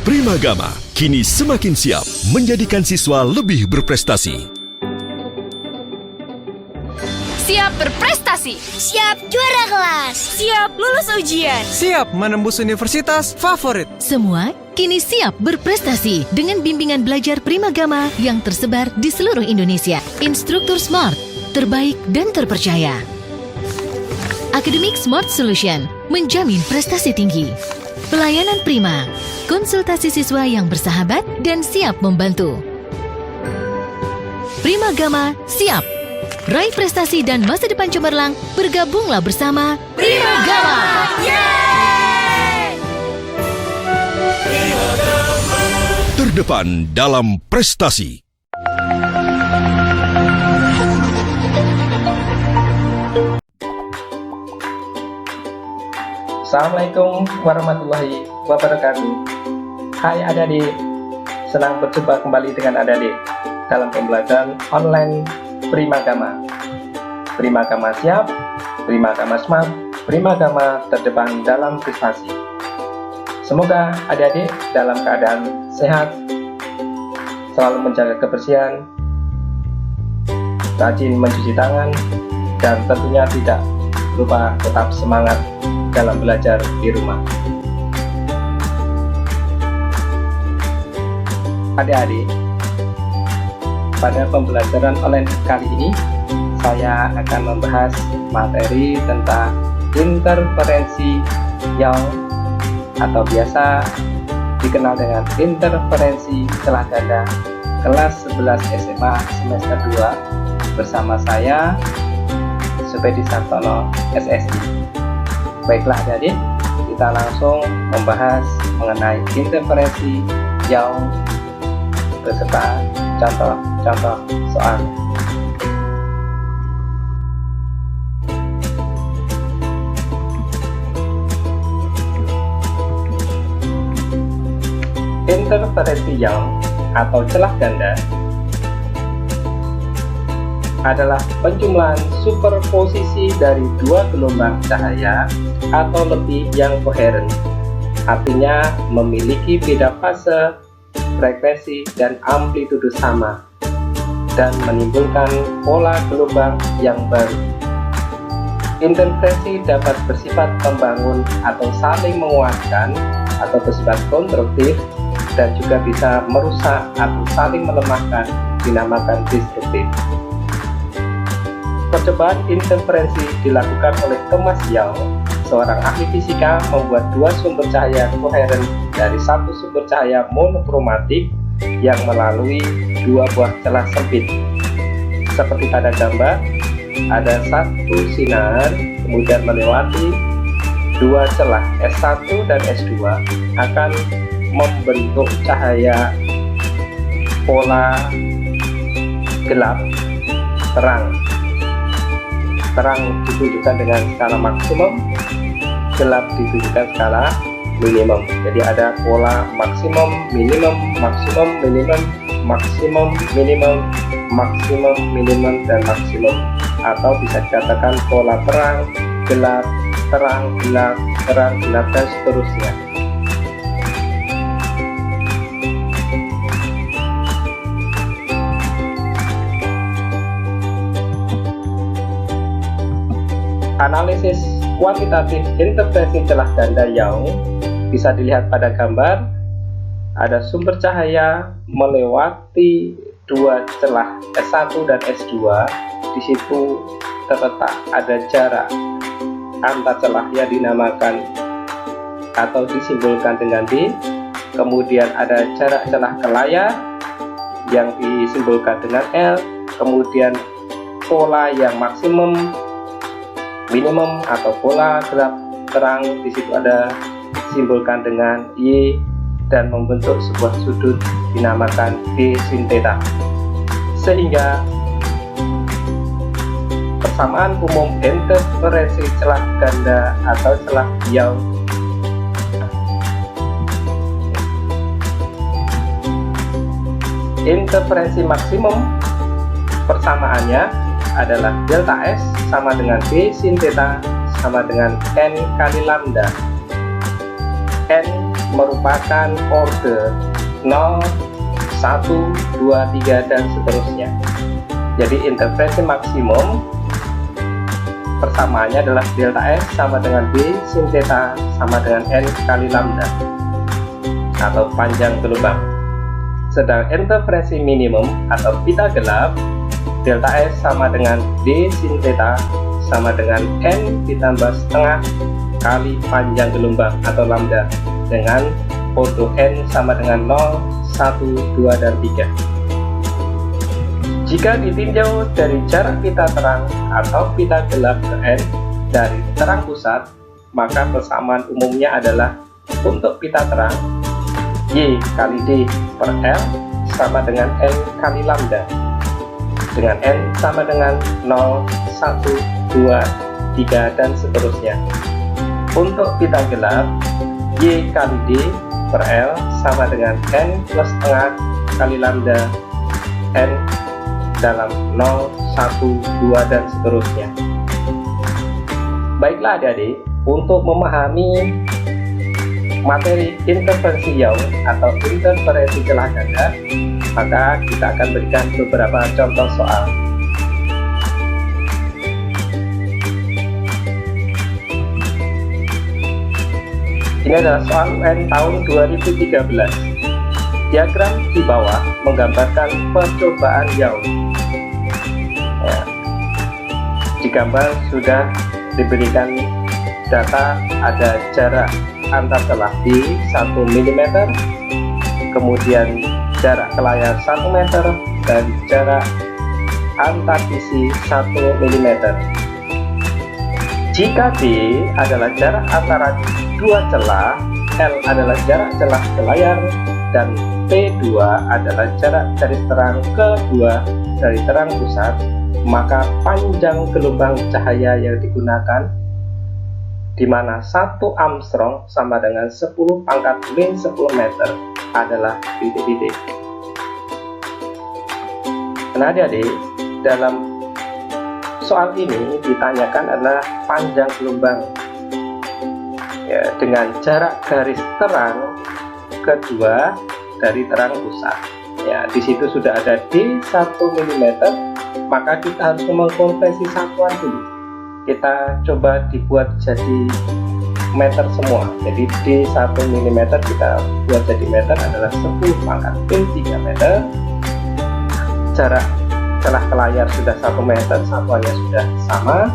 Primagama kini semakin siap menjadikan siswa lebih berprestasi. Siap berprestasi, Siap juara kelas. siap lulus ujian. Siap menembus universitas favorit. Semua kini siap berprestasi dengan bimbingan belajar Primagama yang tersebar di seluruh Indonesia. Instruktur smart, terbaik dan terpercaya. Academic Smart Solution menjamin prestasi tinggi. Pelayanan prima, konsultasi siswa yang bersahabat dan siap membantu. Primagama siap. Raih prestasi dan masa depan cemerlang, bergabunglah bersama Primagama. Terdepan dalam prestasi. Assalamualaikum warahmatullahi wabarakatuh. Hai adik-adik, senang berjumpa kembali dengan adik-adik dalam pembelajaran online Primagama. Primagama siap, Primagama smart, Primagama terdepan dalam prestasi. Semoga adik-adik dalam keadaan sehat, selalu menjaga kebersihan, rajin mencuci tangan, dan tentunya tidak lupa tetap semangat dalam belajar di rumah. Adik-adik, pada pembelajaran online kali ini saya akan membahas materi tentang interferensi Young atau biasa dikenal dengan interferensi celah ganda kelas 11 SMA semester 2 bersama saya Supedi Sartono SSI. Baiklah adik-adik, kita langsung membahas mengenai interferensi Young beserta contoh-contoh soal. Interferensi Young atau celah ganda adalah penjumlahan superposisi dari dua gelombang cahaya atau lebih yang koheren, artinya memiliki beda fase, frekuensi, dan amplitudo sama, dan menimbulkan pola gelombang yang baru. Interferensi dapat bersifat membangun atau saling menguatkan, atau bersifat konstruktif, dan juga bisa merusak atau saling melemahkan, dinamakan destruktif. Percobaan interferensi dilakukan oleh Thomas Young, seorang ahli fisika, membuat dua sumber cahaya koheren dari satu sumber cahaya monokromatik yang melalui dua buah celah sempit. Seperti pada gambar, ada satu sinar kemudian melewati dua celah S1 dan S2 akan membentuk cahaya pola gelap terang. Terang ditunjukkan dengan skala maksimum, gelap ditunjukkan skala minimum. Jadi ada pola maksimum, minimum, maksimum, minimum, maksimum, minimum, maksimum, minimum, dan maksimum. Atau bisa dikatakan pola terang, gelap, terang, gelap, terang, gelap, dan seterusnya. Analisis kuantitatif interferensi celah ganda Young bisa dilihat pada gambar. Ada sumber cahaya melewati dua celah S1 dan S2. Di situ terletak ada jarak antar celah yang dinamakan atau disimbolkan dengan D. Kemudian ada jarak celah ke layar yang disimbolkan dengan L. Kemudian pola yang maksimum, minimum, atau pola gelap terang, di situ ada simbolkan dengan Y dan membentuk sebuah sudut dinamakan D sin theta. Sehingga persamaan umum interferensi celah ganda atau celah Young interferensi maksimum persamaannya adalah delta S sama dengan B sin theta sama dengan N kali lambda. N merupakan kode 0, 1, 2, 3 dan seterusnya. Jadi interferensi maksimum persamaannya adalah delta S sama dengan B sin theta sama dengan N kali lambda atau panjang gelombang. Sedang interferensi minimum atau pita gelap, delta S sama dengan D sin theta sama dengan N ditambah setengah kali panjang gelombang atau lambda dengan kode N sama dengan 0, 1, 2, dan 3. Jika ditinjau dari jarak pita terang atau pita gelap ke N dari terang pusat, maka persamaan umumnya adalah untuk pita terang Y kali D per L sama dengan N kali lambda dengan N sama dengan 0, 1, 2, 3 dan seterusnya. Untuk pita gelap Y kali D per L sama dengan N plus setengah kali lambda N dalam 0, 1, 2 dan seterusnya. Baiklah adik-adik, untuk memahami materi interferensi Young atau interferensi celah ganda, maka kita akan berikan beberapa contoh soal. Ini adalah soal UN tahun 2013. Diagram di bawah menggambarkan percobaan Young. Ya. Di gambar sudah diberikan data ada jarak antar celah di 1 mm, kemudian jarak ke layar 1 meter dan jarak antar sisi 1 mm. Jika D adalah jarak antara dua celah, L adalah jarak celah ke layar, dan P2 adalah jarak garis terang kedua dari terang pusat, maka panjang gelombang cahaya yang digunakan, di mana 1 Armstrong sama dengan 10 pangkat min 10 meter adalah titik-titik. Nah adik-adik, dalam soal ini ditanyakan adalah panjang gelombang ya, dengan jarak garis terang kedua dari terang pusat. Ya, di situ sudah ada D 1 mm, maka kita harus mengkonversi satuan dulu. Kita coba dibuat jadi meter semua. Jadi D 1 mm kita buat jadi meter adalah 10 pangkat min 3 meter. Jarak celah ke layar sudah 1 meter, satuannya sudah sama.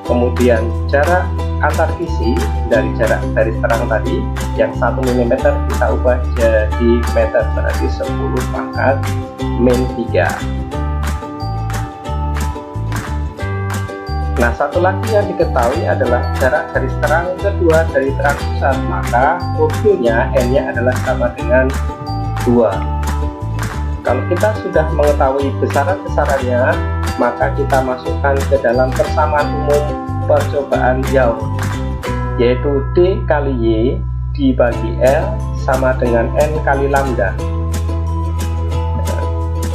Kemudian jarak antar sisi dari jarak garis terang tadi yang 1 mm kita ubah jadi meter, berarti 10 pangkat min 3. Nah, satu lagi yang diketahui adalah jarak garis terang kedua dari terang pusat, maka kodenya N-nya adalah sama dengan 2. Kalau kita sudah mengetahui besaran-besarannya, maka kita masukkan ke dalam persamaan umum percobaan Young, yaitu D kali Y dibagi L sama dengan N kali lambda.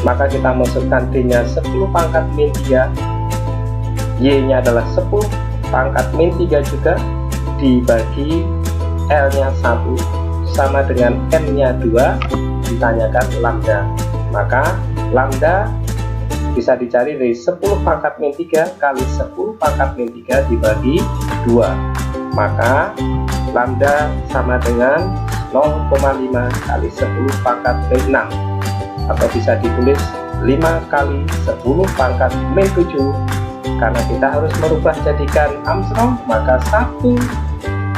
Maka kita masukkan D-nya 10 pangkat min 3, Y-nya adalah 10 pangkat min 3 juga, dibagi L-nya 1 sama dengan N-nya 2, ditanyakan lambda. Maka lambda bisa dicari dari 10 pangkat min 3 kali 10 pangkat min 3 dibagi 2. Maka lambda sama dengan 0,5 kali 10 pangkat min 6, atau bisa ditulis 5 kali 10 pangkat min 7. Karena kita harus merubah jadikan Armstrong, maka 1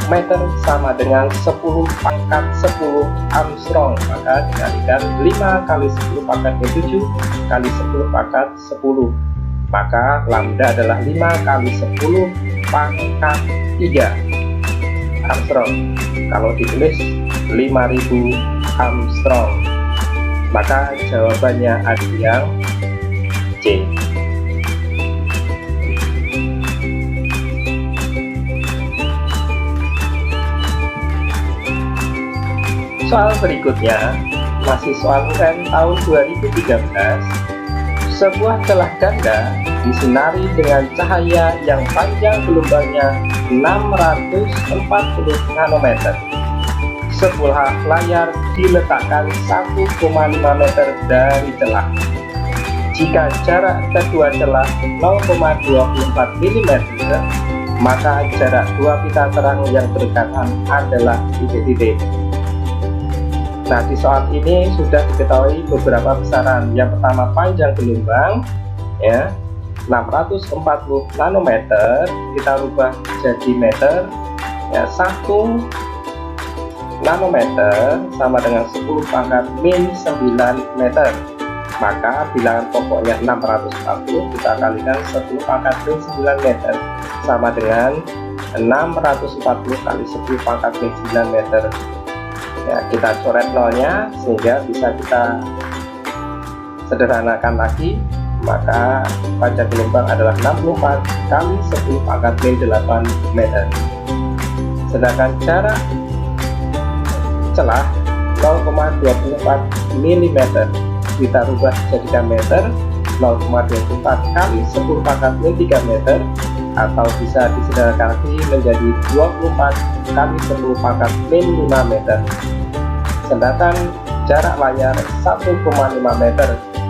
meter sama dengan 10 pangkat 10 Armstrong, maka dikalikan 5 kali 10 pangkat min 7 kali 10 pangkat 10, maka lambda adalah 5 kali 10 pangkat 3 Armstrong. Kalau ditulis 5000 Armstrong, maka jawabannya ada yang C. Soal berikutnya masih soal UN tahun 2013. Sebuah celah ganda disinari dengan cahaya yang panjang gelombangnya 640 nanometer. sebelah layar diletakkan 1,5 meter dari celah. Jika jarak kedua celah 0,24 mm, maka jarak dua pita terang yang berdekatan adalah titik-titik. Nah, di soal ini sudah diketahui beberapa besaran. Yang pertama, panjang gelombang ya 640 nanometer, kita rubah jadi meter ya. 1 nanometer sama dengan 10 pangkat min 9 meter. Maka bilangan pokoknya 640 kita kalikan 10 pangkat min 9 meter sama dengan 640 kali 10 pangkat min 9 meter. Ya, kita coret nolnya sehingga bisa kita sederhanakan lagi. Maka panjang gelombang adalah 64 kali 10 pangkat min 8 meter. Sedangkan jarak celah 0,24 mm, kita rubah jadikan meter. 0,24 kali 10 pangkat min 3 meter, atau bisa disederhanakan lagi menjadi 24 kali 10 pangkat min 5 meter. Sedangkan jarak layar 1,5 meter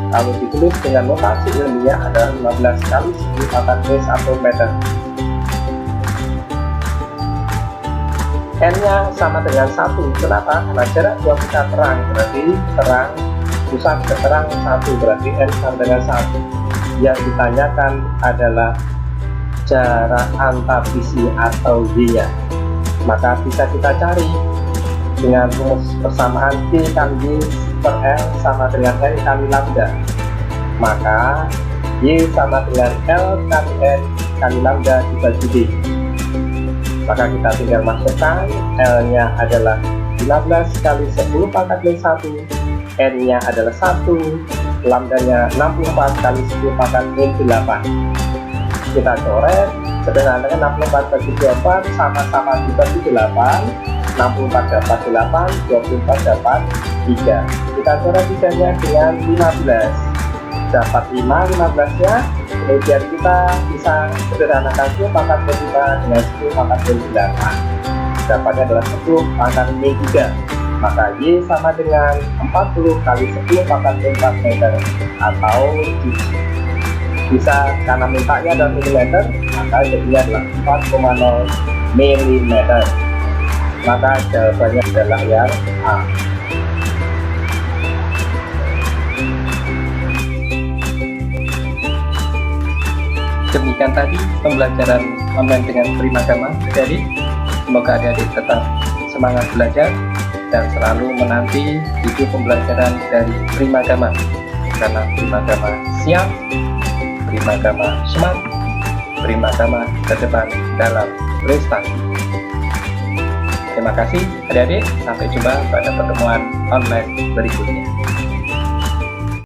kalau ditulis dengan notasi ilmiah adalah 15 kali 10 pangkat min 1 meter. N-nya sama dengan 1. Kenapa? Karena jarak dua pita terang, berarti terang pusat ke terang 1, berarti N sama dengan 1. Yang ditanyakan adalah jarak antar sisi atau Y-nya. Maka bisa kita cari dengan rumus persamaan P kali Y per L sama dengan N kali lambda. Maka Y sama dengan L kali N kali lambda dibagi D. Maka kita tinggal masukkan, L-nya adalah 15 kali 10 pangkat min 1, N-nya adalah 1, lambdanya 64 kali 10 pangkat min 8. Kita coret, sederhanakan 64 bagi 24 sama-sama dibagi 8, 64 dapat 8, 24 dapat 3. Kita coret 3-nya dengan 15, dapat 5, 15-nya. Kemudian kita bisa sederhanakan 10 pangkat min 5 dengan 10 pangkat min 8. Dapatnya adalah 10 pangkat min 3. Maka Y sama dengan 40 kali 10 pangkat min 4 meter, atau bisa karena mintanya adalah milimeter, maka jadinya adalah 4,0 milimeter. Maka jawabannya adalah yang A. Demikian tadi pembelajaran online dengan Primagama. Jadi semoga adik-adik tetap semangat belajar dan selalu menanti video pembelajaran dari Primagama, karena Primagama siap, Primagama smart, Primagama ke depan dalam prestasi. Terima kasih adik-adik, sampai jumpa pada pertemuan online berikutnya.